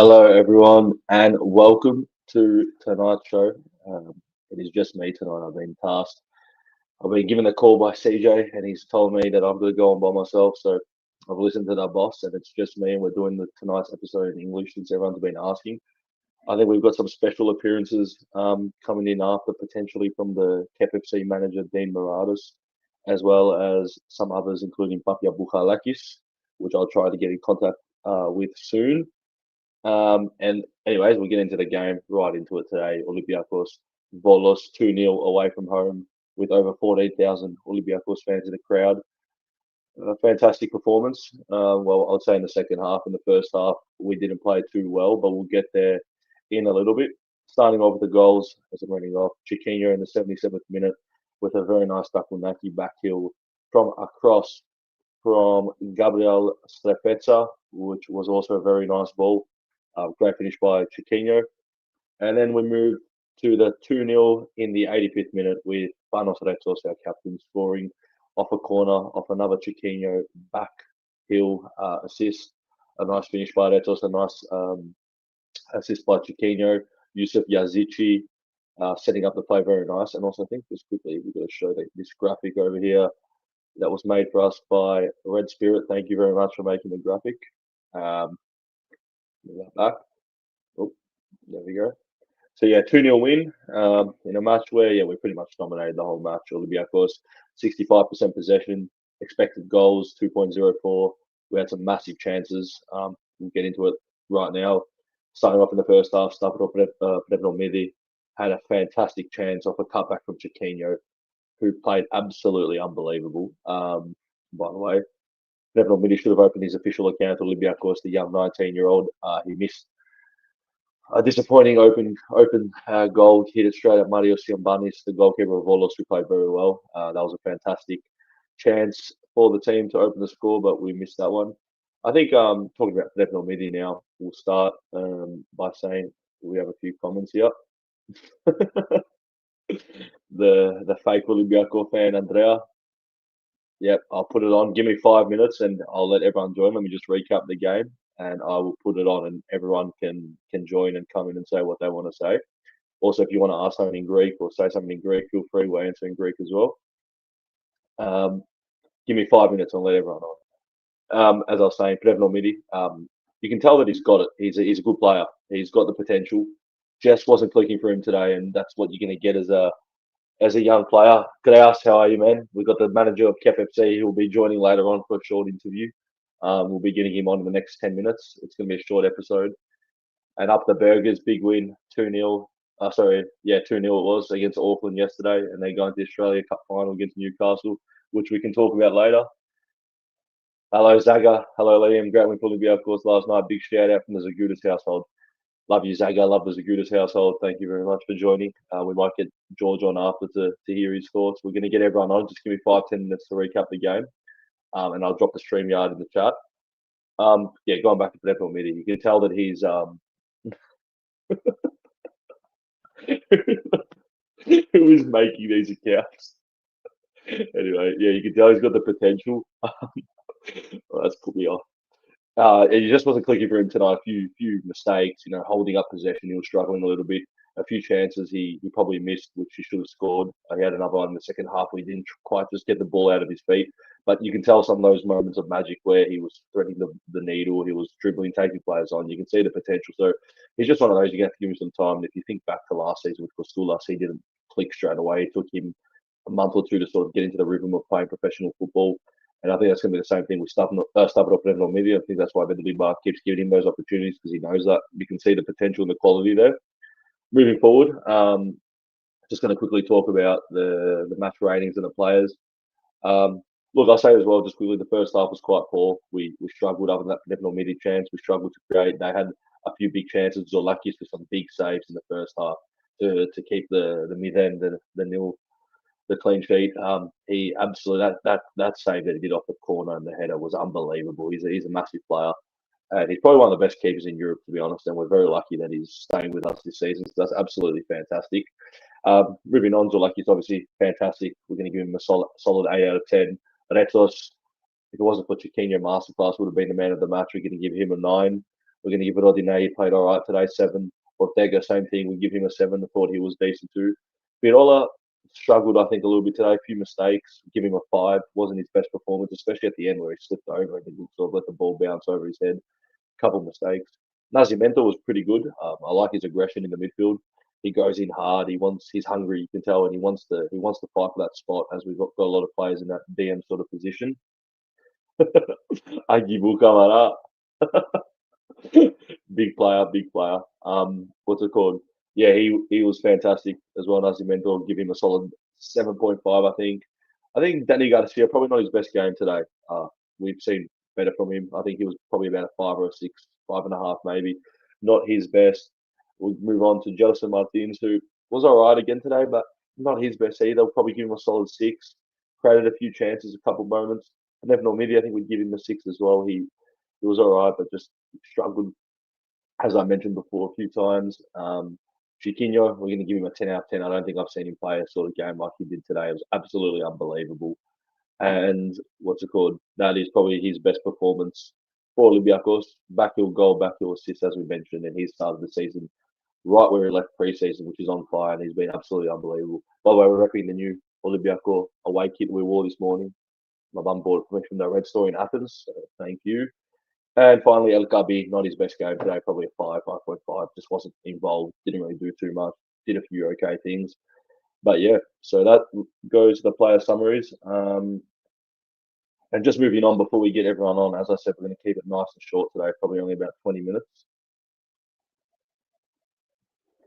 Hello, everyone, and welcome to tonight's show. It is just me tonight. I've been given a call by CJ, and he's told me that I'm going to go on by myself. So I've listened to that boss, and it's just me, and we're doing tonight's episode in English since everyone's been asking. I think we've got some special appearances coming in after potentially from the KFC manager Dean Muratis, as well as some others, including Papia Bukhalakis, which I'll try to get in contact with soon. And anyways, we'll get into the game right into it today. Olympiakos Volos 2-0 away from home with over 14,000 Olympiakos fans in the crowd. A fantastic performance. Well, I'd say in the second half. In the first half, we didn't play too well, but we'll get there in a little bit. Starting off with the goals, as I'm running off, Chiquinho in the 77th minute with a very nice Takunaki back heel from across from Gabriel Strepetsa, which was also a very nice ball. Great finish by Chiquinho. And then we move to the 2-0 in the 85th minute with Panos Retsos, our captain, scoring off a corner, off another Chiquinho back heel assist. A nice finish by Retsos, a nice assist by Chiquinho. Yusuf Yazici setting up the play very nice. And also, I think just quickly, we're going to show this graphic over here that was made for us by Red Spirit. Thank you very much for making the graphic. That back. Oh, there we go. So yeah, 2-0 win in a match where we pretty much dominated the whole match. Olympiakos 65% possession, expected goals 2.04. We had some massive chances. We'll get into it right now. Starting off in the first half, Stefano Midi had a fantastic chance off a cutback from Chiquinho, who played absolutely unbelievable. By the way, Stefano Midi should have opened his official account to Olympiakos, the young 19-year-old. He missed a disappointing open goal, hit it straight at Mario Siambanis, the goalkeeper of Volos, who played very well. That was a fantastic chance for the team to open the score, but we missed that one. I think talking about Stefano Midi now, we'll start by saying we have a few comments here. the fake Olympiakos fan, Andrea. Yep, I'll put it on. Give me 5 minutes and I'll let everyone join. Let me just recap the game and I will put it on and everyone can join and come in and say what they want to say. Also, if you want to ask something in Greek or say something in Greek, feel free. We'll answer in Greek as well. Give me 5 minutes and I'll let everyone on. As I was saying, Prevno Midi, you can tell that he's got it. He's a good player. He's got the potential. Just wasn't clicking for him today, and that's what you're going to get as a young player. G'day, how are you, man? We've got the manager of KFC who will be joining later on for a short interview. We'll be getting him on in the next 10 minutes. It's going to be a short episode. And up the Burgers, big win, 2-0. 2-0 it was against Auckland yesterday, and they're going to the Australia Cup final against Newcastle, which we can talk about later. Hello, Zaga. Hello, Liam. Great win for Olympiakos last night. Big shout out from the Zagudas household. Love you, Zaga. Love the Zagudas household. Thank you very much for joining. We might get George on after to hear his thoughts. We're going to get everyone on. Just give me 5-10 minutes to recap the game, and I'll drop the StreamYard in the chat. Going back to Prepel Midi, you can tell that he's who is making these accounts. Anyway, you can tell he's got the potential. Well, that's put me off. He just wasn't clicking for him tonight. A few mistakes, holding up possession. He was struggling a little bit. A few chances he probably missed, which he should have scored. He had another one in the second half where he didn't quite just get the ball out of his feet. But you can tell some of those moments of magic where he was threading the needle, he was dribbling, taking players on. You can see the potential. So he's just one of those, you have to give him some time. And if you think back to last season with Kostoulas, he didn't click straight away. It took him a month or two to sort of get into the rhythm of playing professional football. And I think that's going to be the same thing with Stavro Media. I think that's why Benedict keeps giving him those opportunities because he knows that you can see the potential and the quality there. Moving forward, just going to quickly talk about the match ratings and the players. Look, I'll say as well, just quickly, the first half was quite poor. We struggled other than that Benedict Media chance. We struggled to create. They had a few big chances. Zorlakis with some big saves in the first half to keep the mid-end, the nil. The clean sheet, he absolutely that save that he did off the corner and the header was unbelievable. He's a massive player, and he's probably one of the best keepers in Europe, to be honest. And we're very lucky that he's staying with us this season. So that's absolutely fantastic. Moving on, Zorlaki's obviously fantastic. We're going to give him a solid 8 out of 10. Retos, if it wasn't for Chiquinho masterclass, would have been the man of the match. We're going to give him a 9. We're going to give it Odine. He played all right today, 7. Ortega, same thing. We give him a 7. I thought he was decent too. Viola struggled, I think, a little bit today. A few mistakes. Give him a 5. Wasn't his best performance, especially at the end where he slipped over and he sort of let the ball bounce over his head. Couple of mistakes. Nascimento was pretty good. I like his aggression in the midfield. He goes in hard. He's hungry. You can tell, and he wants to fight for that spot. As we've got a lot of players in that DM sort of position. Agibu Kamara, big player, big player. What's it called? Yeah, he was fantastic as well. Nascimento, give him a solid 7.5. I think Danny Garcia probably not his best game today. We've seen better from him. I think he was probably about a 5 or a 6, 5.5 maybe. Not his best. We'll move on to Jelson Martins, who was all right again today, but not his best either. We'll probably give him a solid 6. Created a few chances, a couple of moments. And Evan Maybe I think we'd give him a 6 as well. He was all right, but just struggled, as I mentioned before a few times. Chiquinho, we're going to give him a 10 out of 10. I don't think I've seen him play a sort of game like he did today. It was absolutely unbelievable. And what's it called? That is probably his best performance for Olympiakos. Backheel goal, backheel assist, as we mentioned, and he started the season right where he left pre-season, which is on fire, and he's been absolutely unbelievable. By the way, we're repping the new Olympiakos away kit we wore this morning. My mum bought it for me from the Red Store in Athens, so thank you. And finally, LKB, not his best game today, probably a 5, 5.5. Just wasn't involved, didn't really do too much, did a few okay things. But yeah, so that goes to the player summaries. And just moving on before we get everyone on, as I said, we're going to keep it nice and short today, probably only about 20 minutes.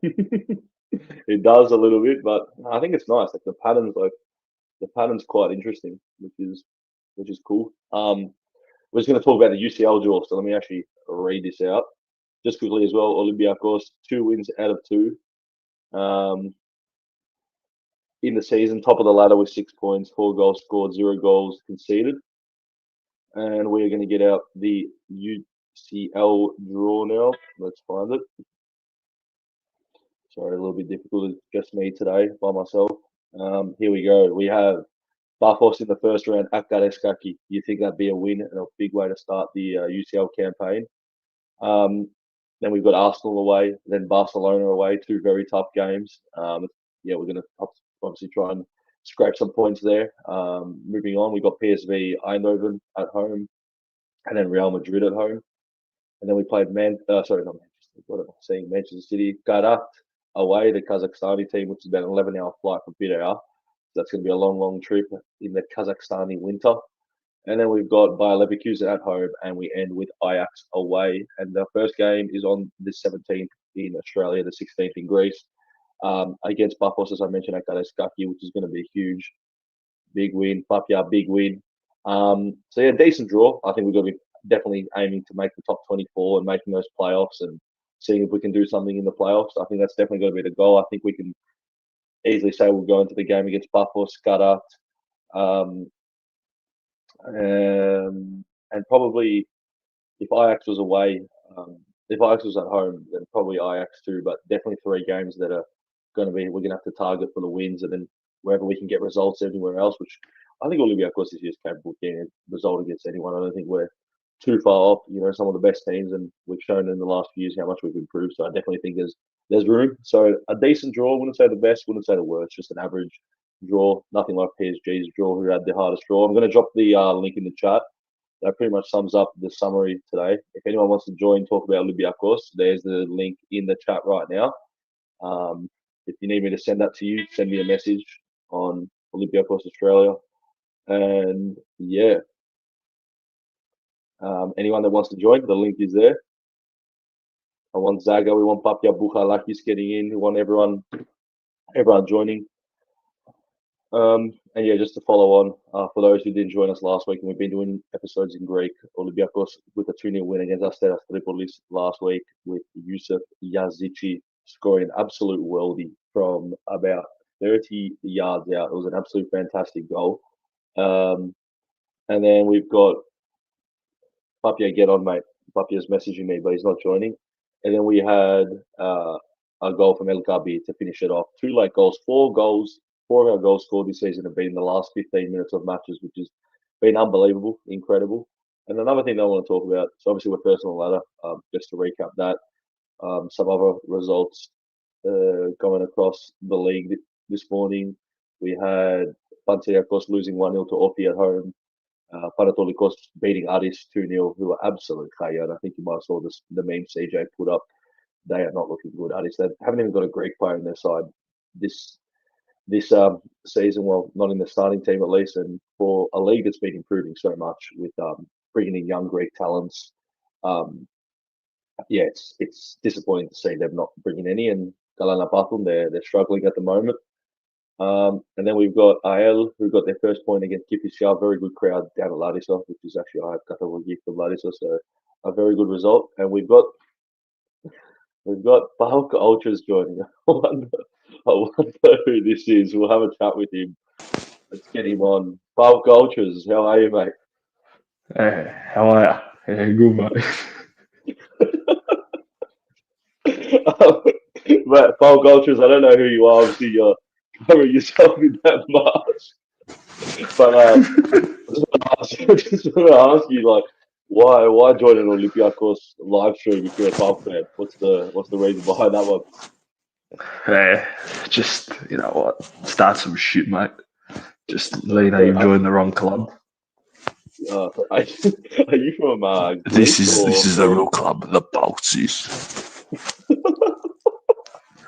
It does a little bit, but I think it's nice. The pattern's quite interesting, which is cool. We're just going to talk about the UCL draw. So let me actually read this out just quickly as well. Olympiakos 2 wins out of 2. In the season, top of the ladder with 6 points, 4 goals scored, 0 goals conceded. And we're going to get out the UCL draw now. Let's find it. Sorry, a little bit difficult. It's just me today by myself. Here we go. We have Volos in the first round at Gareskaki. You think that'd be a win and a big way to start the UCL campaign? Then we've got Arsenal away, then Barcelona away. 2 very tough games. Yeah, we're going to obviously try and scrape some points there. Moving on, we've got PSV Eindhoven at home, and then Real Madrid at home. And then we played not Manchester. What am I saying? Manchester City, Garat away, the Kazakhstani team, which is about an 11-hour flight from Bidar. So that's going to be a long, long trip in the Kazakhstani winter. And then we've got Bayer Leverkusen at home, and we end with Ajax away. And the first game is on the 17th in Australia, the 16th in Greece, against Volos, as I mentioned, at Gareskaki, which is going to be huge. Big win. Papia, big win. So yeah, decent draw. I think we've got to be definitely aiming to make the top 24 and making those playoffs and seeing if we can do something in the playoffs. I think that's definitely going to be the goal. I think we can easily say we'll go into the game against Volos, Garat, and probably if Ajax was away, if Ajax was at home, then probably Ajax too. But definitely 3 games that are we're going to have to target for the wins, and then wherever we can get results everywhere else, which I think Olympiakos is just capable of getting a result against anyone. I don't think we're too far off, some of the best teams, and we've shown in the last few years how much we've improved. So I definitely think there's room. So a decent draw. Wouldn't say the best, wouldn't say the worst, just an average draw. Nothing like PSG's draw, who had the hardest draw. I'm going to drop the link in the chat. That pretty much sums up the summary today. If anyone wants to join, talk about Olympiakos, there's the link in the chat right now. If you need me to send that to you, send me a message on Olympiakos Australia. And yeah, anyone that wants to join, the link is there. I want Zaga, we want Papia Bukhalakis getting in, we want everyone joining. And yeah, just to follow on, for those who didn't join us last week, and we've been doing episodes in Greek, Olympiakos with a 2-0 win against Asteras Tripolis last week, with Yusuf Yazici scoring an absolute worldie from about 30 yards out. It was an absolute fantastic goal. And then we've got Papia, get on, mate. Papia's messaging me, but he's not joining. And then we had a goal from LKB to finish it off. 2 late goals, 4 goals. 4 of our goals scored this season have been in the last 15 minutes of matches, which has been unbelievable, incredible. And another thing that I want to talk about, so obviously we're first on the ladder, just to recap that, some other results going across the league this morning. We had Olympiakos losing 1-0 to Orpi at home. Olympiakos beating Aris 2-0, who are absolute chaos. I think you might have saw the meme CJ put up. They are not looking good. Aris, they haven't even got a Greek player in their side this season. Well, not in the starting team at least. And for a league that's been improving so much with bringing in young Greek talents, yeah, it's disappointing to see them not bringing any. And Galana Batum, they're struggling at the moment. And then we've got AL, who got their first point against Kipishar. Very good crowd down at Larissa, which is actually I got a gift from Larissa, so a very good result. And we've got Bahalka Ultras joining. I wonder who this is. We'll have a chat with him. Let's get him on. Bahalka Ultras, how are you, mate? Hey, how are you? Yeah, good, mate. Mate, Bahalka Ultras, I don't know who you are. Obviously, you're covering yourself in that much. But I just want to ask you, like, why join an Olympiakos live stream if you're a Bahalka fan? What's the reason behind that one? Hey, just, you know what? Start some shit, mate. Just let you've joined the wrong club. Are you from This Greece is the real club, the Baltsies.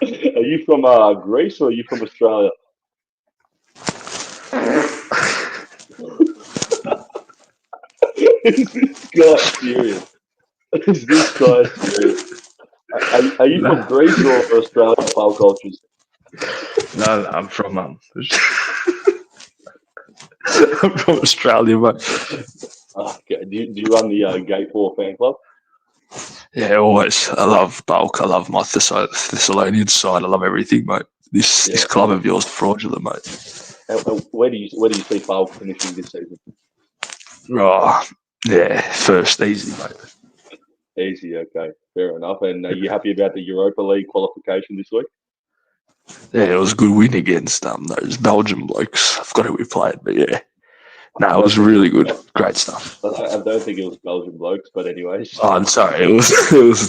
Are you from Greece or are you from Australia? Is this guy serious? Is this guy serious? Are you from Greece or Australia? Pile cultures. No, I'm from I'm from Australia, mate. Okay. Do you run the Gate 4 fan club? Yeah, always. I love Bulk. I love my Thessalonian side. I love everything, mate. This club of yours fraudulent, mate. And where do you see Bulk finishing this season? Oh, yeah, first, easy, mate. Easy, okay, fair enough. And are you happy about the Europa League qualification this week? Yeah, it was a good win against those Belgian blokes. I forgot who we played, but yeah. No, it was really good. Great stuff. I don't think it was Belgian blokes, but anyways. Oh, I'm sorry. It was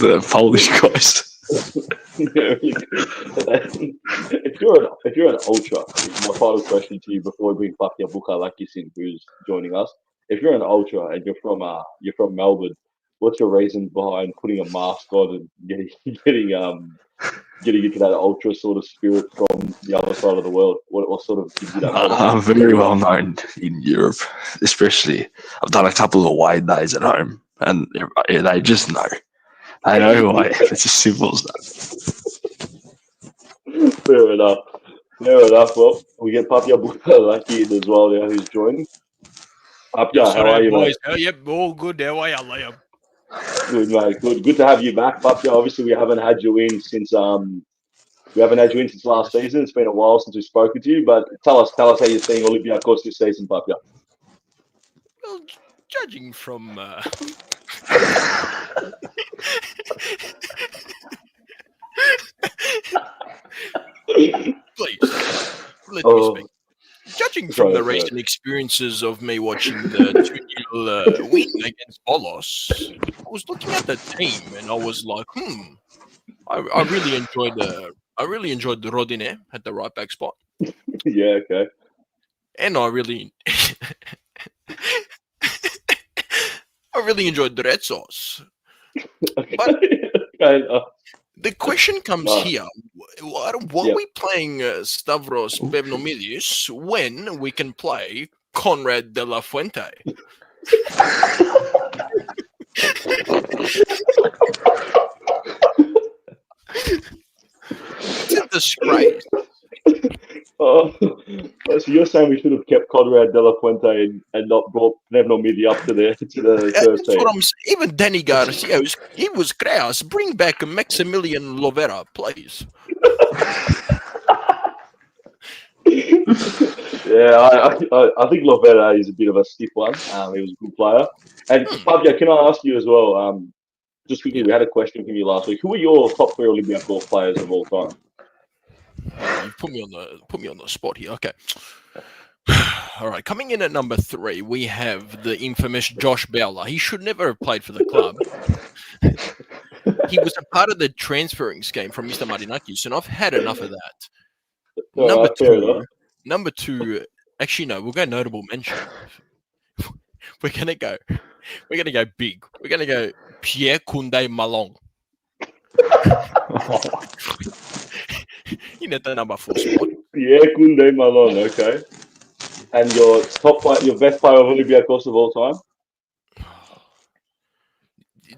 the Polish guys. if you're an ultra, my final question to you before we bring Papia Bukalakis in, who's joining us. If you're an ultra and you're from Melbourne, what's your reason behind putting a mask on and getting into that ultra sort of spirit from the other side of the world? What sort of gives you that? I'm very well known in Europe, especially. I've done a couple of away days at home, and they just know. They know who I am. It's as simple as that. Fair enough. Well, we get Papia Bukalaki in as well now, who's joining. Papia, how are you, boys? mate? Yep, all good. How are you, Liam? Good, mate. Good to have you back, Papia. Obviously, we haven't had you in since last season. It's been a while since we've spoken to you, but tell us how you're seeing Olympiakos this season, Papia. Well, judging from please let me speak. Judging from the recent experiences of me watching the 2-0 win against Volos, I was looking at the team and I was like, I really enjoyed the Rodine at the right back spot. Yeah, okay. And I really enjoyed the red sauce. Okay. But the question comes here. Why are we playing Stavros Pevnomidis when we can play Conrad de la Fuente? It's a disgrace. So you're saying we should have kept Conrad de la Fuente and not brought Pevnomidi up to the third team? What I'm saying. Even Danny Garcia, he was grass. Bring back Maximilian Lovera, please. Yeah, I think Lovera is a bit of a stiff one. He was a good player. And Fabio, can I ask you as well? Just quickly, we had a question from you last week. Who are your top 3 Olympiakos players of all time? You put me on the spot here. Okay. All right, coming in at number 3, we have the infamous Josh Bowler. He should never have played for the club. He was a part of the transferring scheme from Mr. Marinakis, and I've had enough of that. All right, fair enough. Number two, actually no, we'll go notable mention. We're gonna go big. We're gonna go Pierre Koundé Malong. You know the number 4 spot. Pierre Koundé Malone, okay. And your best player of Olympiakos of all time?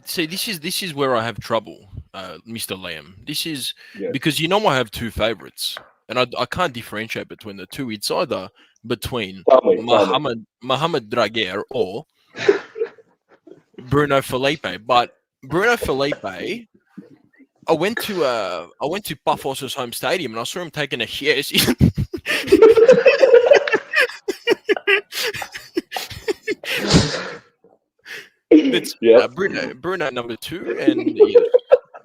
See, this is where I have trouble, Mr. Liam. This is because I have 2 favourites, and I can't differentiate between the two. It's either between Mohamed Draguer or Bruno Felipe. But Bruno Felipe, I went to Paphos' home stadium and I saw him taking a yes. It's Bruno number 2, and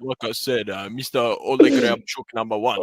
like I said, Mr. Oleg Rabchuk number 1.